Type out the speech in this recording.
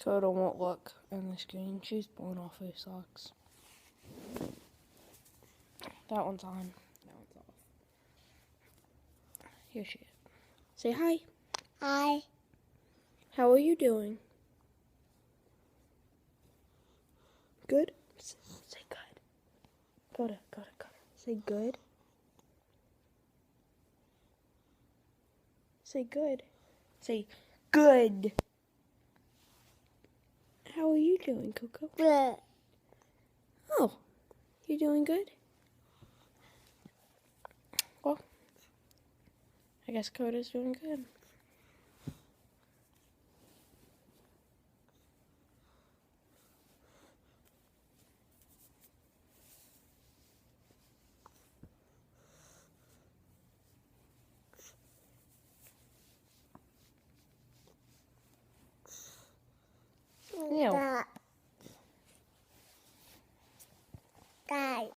Coda won't look on the screen. She's blown off her socks. That one's on. That one's off. Here she is. Say hi. Hi. How are you doing? Good? Say good. Coda. Say good. Say good. Say good. How are you doing, Coco? Good. Oh, you doing good? Well, I guess Coda's doing good. Yeah. Guy.